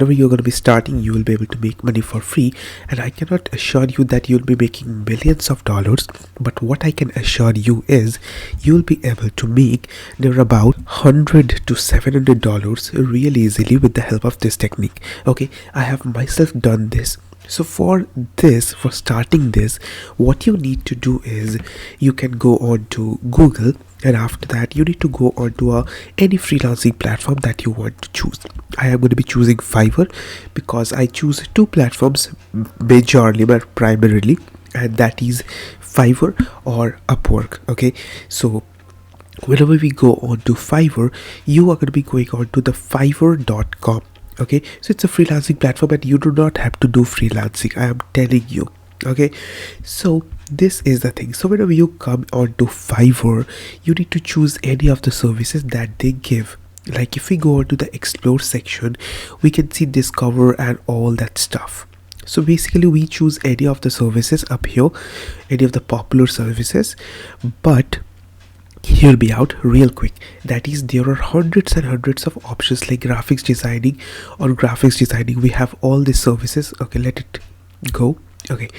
whenever you're going to be starting, you will be able to make money for free. And I cannot assure you that you'll be making millions of dollars, but what I can assure you is you'll be able to make near about $100 to $700 really easily with the help of this technique. Okay, I have myself done this. So for this, for starting this, what you need to do is you can go on to Google, and after that you need to go on to any freelancing platform that you want to choose. I am going to be choosing Fiverr because I choose two platforms majorly but primarily, and that is Fiverr or Upwork. Okay, so whenever we go on to Fiverr, you are going to be going on to the fiverr.com. Okay, so it's a freelancing platform and you do not have to do freelancing, I am telling you. Okay, so this is the thing. So whenever you come on to Fiverr, you need to choose any of the services that they give. Like if we go on to the explore section, we can see discover and all that stuff. So basically we choose any of the services up here, any of the popular services, but hear me out real quick. That is, there are hundreds and hundreds of options like graphics designing. On graphics designing, we have all these services. Okay, let it go. Okay,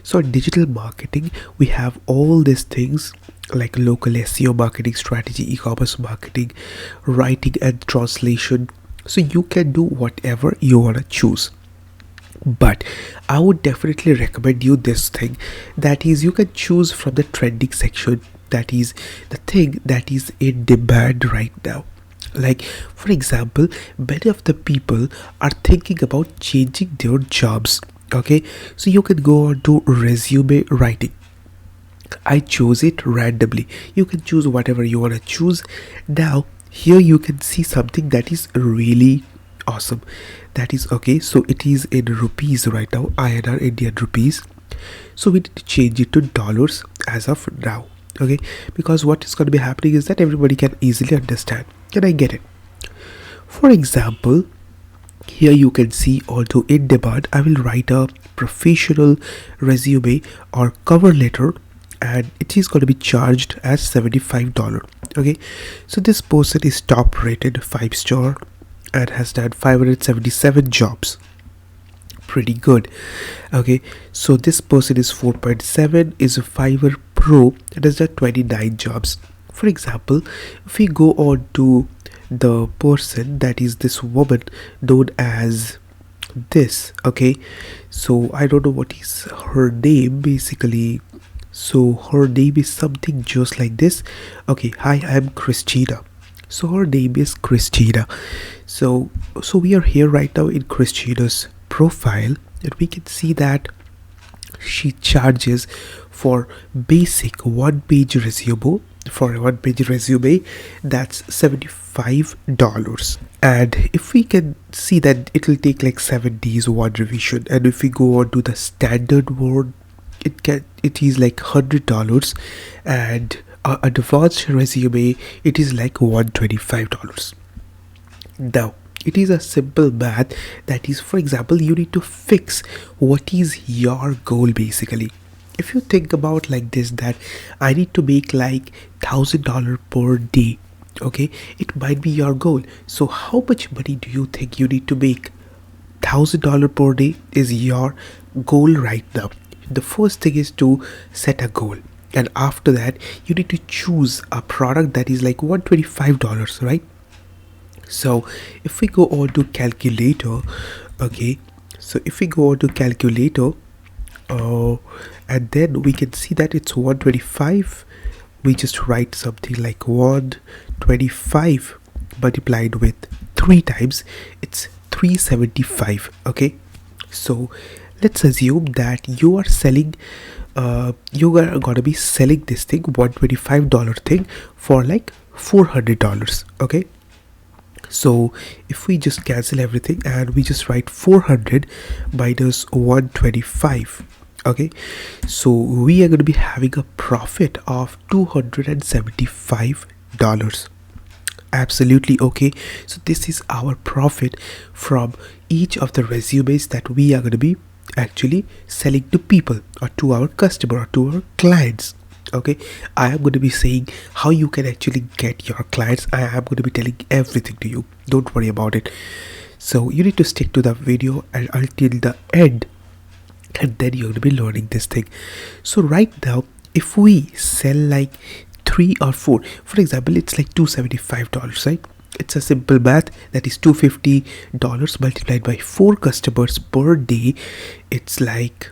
so in digital marketing, we have all these things like local SEO marketing strategy, e-commerce marketing, writing and translation. So you can do whatever you want to choose. But I would definitely recommend you this thing. That is, you can choose from the trending section. That is the thing that is in demand right now. Like for example, many of the people are thinking about changing their jobs. Okay, so you can go on to resume writing. I chose it randomly. You can choose whatever you want to choose. Now here you can see something that is really awesome. That is, okay, so it is in rupees right now, INR, Indian rupees. So we need to change it to dollars as of now. Okay, because what is going to be happening is that everybody can easily understand. Can I get it? For example, here you can see onto in demand, I will write a professional resume or cover letter, and it is going to be charged as $75. Okay, so this person is top rated 5-star and has done 577 jobs. Pretty good. Okay, so this person is 4.7, is a Fiverr Pro, and has done 29 jobs. For example, if we go on to the person, that is this woman known as this. Okay, so I don't know what is her name basically. So her name is something just like this. Okay, hi, I am Christina. So her name is Christina. So we are here right now in Christina's profile, and we can see that she charges for basic one-page resume. For a one-page resume, that's $75. And if we can see that it will take like 7 days one revision, and if we go on to the standard one, it is like $100, and advanced resume, it is like $125. Now it is a simple math. That is, for example, you need to fix what is your goal basically. If you think about like this, that I need to make like $1,000 per day. Okay, it might be your goal. So how much money do you think you need to make? $1,000 per day is your goal right now. The first thing is to set a goal, and after that you need to choose a product that is like $125, right? So if we go on to calculator, okay, so if we go on to calculator, and then we can see that it's 125. We just write something like 125 multiplied with 3 times, it's 375. Okay, so let's assume that you are selling you are gonna be selling this thing, $125 thing, for like $400. Okay, so if we just cancel everything and we just write 400 minus 125, okay, so we are going to be having a profit of $275. Absolutely. Okay, so this is our profit from each of the resumes that we are going to be actually selling to people, or to our customer, or to our clients. Okay, I am going to be saying how you can actually get your clients. I am going to be telling everything to you, don't worry about it. So you need to stick to the video and until the end, and then you're going to be learning this thing. So right now, if we sell like 3 or 4, for example, it's like $275, right? It's a simple math, that is $250 multiplied by 4 customers per day. It's like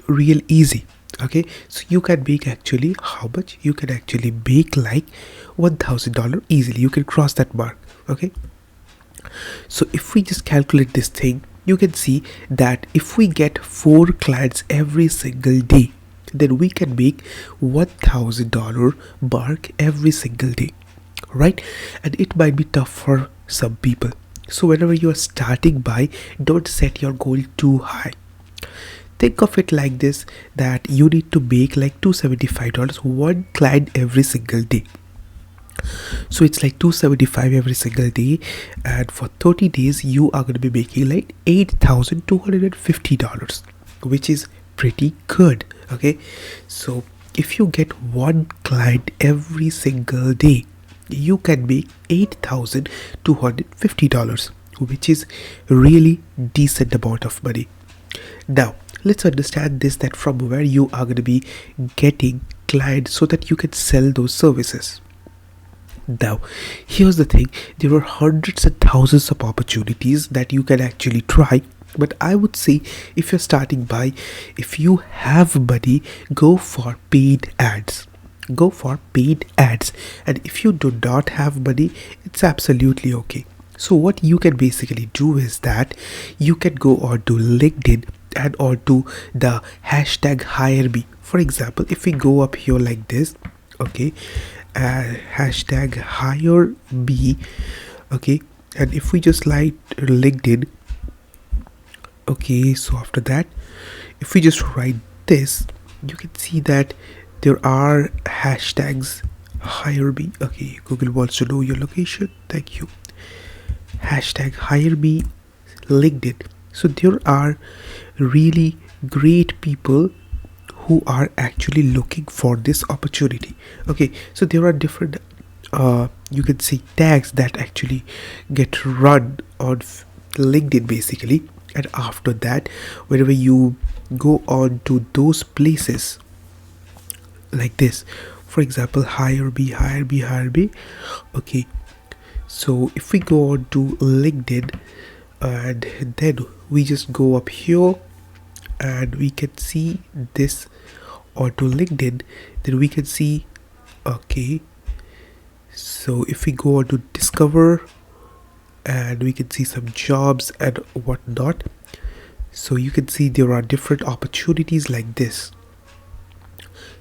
real easy. Okay, so you can make actually how much? You can actually make like $1,000 easily. You can cross that mark. Okay, so if we just calculate this thing, you can see that if we get 4 clients every single day, then we can make $1,000 mark every single day, right? And it might be tough for some people. So whenever you are starting by, don't set your goal too high. Think of it like this, that you need to make like $275 one client every single day. So it's like $275 every single day, and for 30 days you are going to be making like $8,250, which is pretty good. Okay, so if you get one client every single day, you can make $8,250, which is really decent amount of money. Now let's understand this, that from where you are going to be getting clients so that you can sell those services. Now here's the thing, there are hundreds and thousands of opportunities that you can actually try, but I would say if you're starting by, if you have money, go for paid ads. And if you do not have money, it's absolutely okay. So what you can basically do is that you can go on to LinkedIn and onto the hashtag hire me. For example, if we go up here like this, okay, hashtag hire me, okay, and if we just like LinkedIn, okay, so after that, if we just write this, you can see that there are hashtags hire me. Okay, Google wants to know your location, thank you. Hashtag hire me LinkedIn. So there are really great people who are actually looking for this opportunity. Okay, so there are different you can say tags that actually get run on LinkedIn basically, and after that, whenever you go on to those places like this, for example, hire me. Okay, so if we go on to LinkedIn and then we just go up here and we can see this onto LinkedIn, then we can see, okay, so if we go on to discover and we can see some jobs and whatnot, so you can see there are different opportunities like this.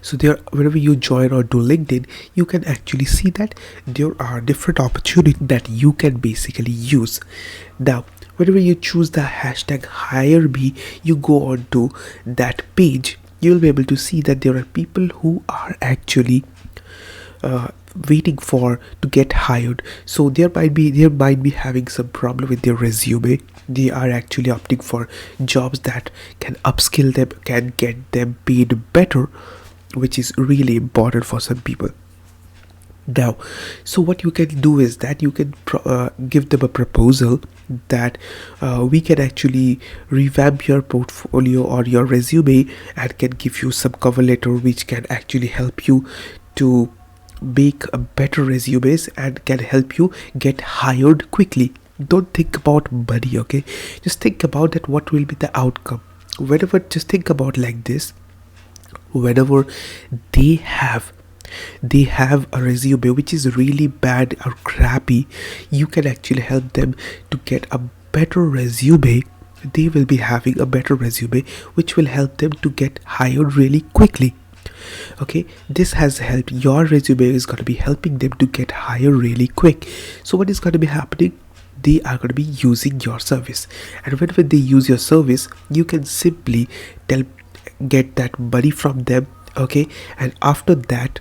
So there, whenever you join or do LinkedIn, you can actually see that there are different opportunities that you can basically use. Now whenever you choose the hashtag hire me, you go on to that page, you will be able to see that there are people who are actually waiting for to get hired. So there might be having some problem with their resume. They are actually opting for jobs that can upskill them, can get them paid better, which is really important for some people. Now, so what you can do is that you can give them a proposal that we can actually revamp your portfolio or your resume and can give you some cover letter which can actually help you to make a better resumes and can help you get hired quickly. Don't think about money, okay? Just think about that, what will be the outcome. Whenever, just think about like this, whenever they have a resume which is really bad or crappy, you can actually help them to get a better resume. They will be having a better resume which will help them to get hired really quickly. Okay, this has helped. Your resume is going to be helping them to get hired really quick. So what is going to be happening? They are going to be using your service, and whenever they use your service, you can simply get that money from them. Okay, and after that,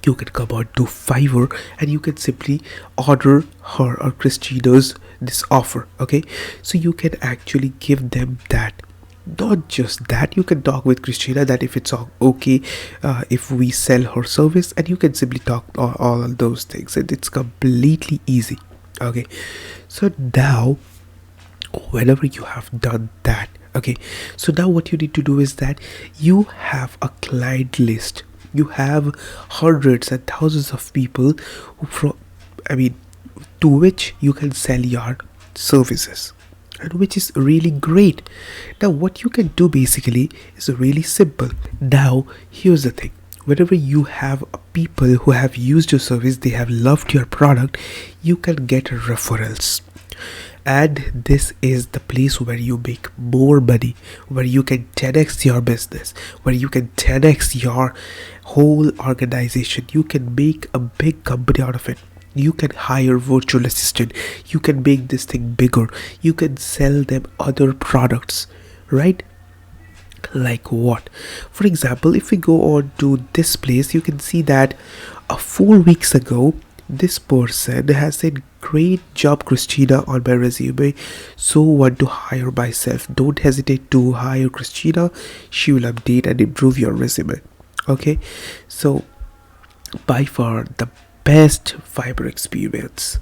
you can come on to Fiverr and you can simply order her or Christina's this offer. Okay, so you can actually give them that. Not just that, you can talk with Christina that if it's okay if we sell her service, and you can simply talk all those things, and it's completely easy. Okay, so now Whenever you have done that, okay, so now what you need to do is that you have a client list. You have hundreds and thousands of people who I mean to which you can sell your services, and which is really great. Now what you can do basically is really simple. Now here's the thing: whenever you have people who have used your service, they have loved your product, you can get referrals. And this is the place where you make more money, where you can 10x your business, where you can 10x your whole organization. You can make a big company out of it. You can hire virtual assistant, you can make this thing bigger, you can sell them other products, right? Like what? For example, if we go on to this place, you can see that 4 weeks ago this person has said, "Great job, Christina, on my resume. So want to hire myself. Don't hesitate to hire Christina. She will update and improve your resume." Okay, so by far the best fiber experience.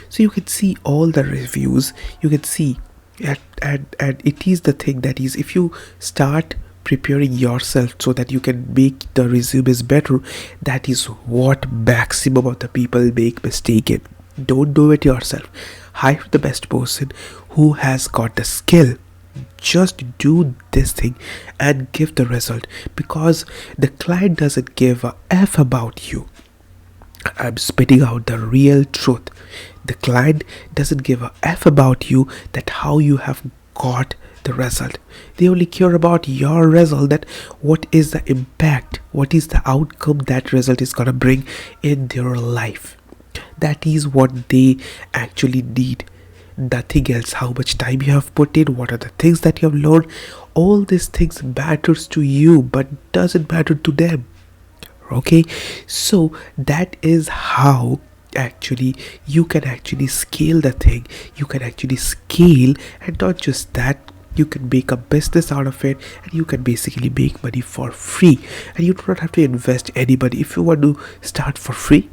So you can see all the reviews. You can see, and it is the thing that is, if you start preparing yourself so that you can make the resumes better, that is what maximum of the people make mistake in. Don't do it yourself. Hire the best person who has got the skill. Just do this thing and give the result, because the client doesn't give a f about you. I'm spitting out the real truth. The client doesn't give a f about you, that how you have got the result. They only care about your result, that what is the impact, what is the outcome that result is gonna bring in their life. That is what they actually need. Nothing else. How much time you have put in, what are the things that you have learned, all these things matters to you but doesn't matter to them. Okay, so that is how actually you can actually scale the thing. You can actually scale, and not just that, you can make a business out of it, and you can basically make money for free, and you do not have to invest any money. If you want to start for free,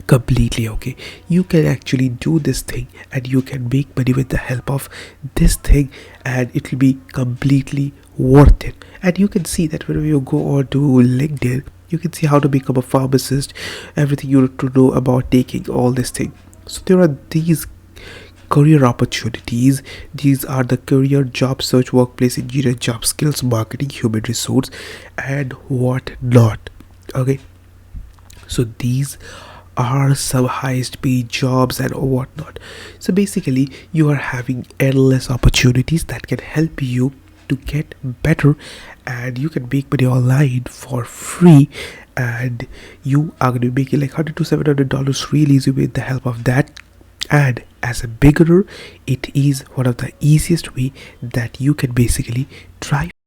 completely okay, you can actually do this thing and you can make money with the help of this thing, and it will be completely worth it. And you can see that whenever you go on to LinkedIn, you can see how to become a pharmacist, everything you need to know about taking all this thing. So there are these career opportunities. These are the career, job search, workplace engineer, job skills, marketing, human resource, and what not. Okay, so these are some highest paid jobs and whatnot. So basically you are having endless opportunities that can help you to get better, and you can make money online for free, and you are going to be making like $100 to $700 really easy with the help of that. And as a beginner, it is one of the easiest way that you can basically try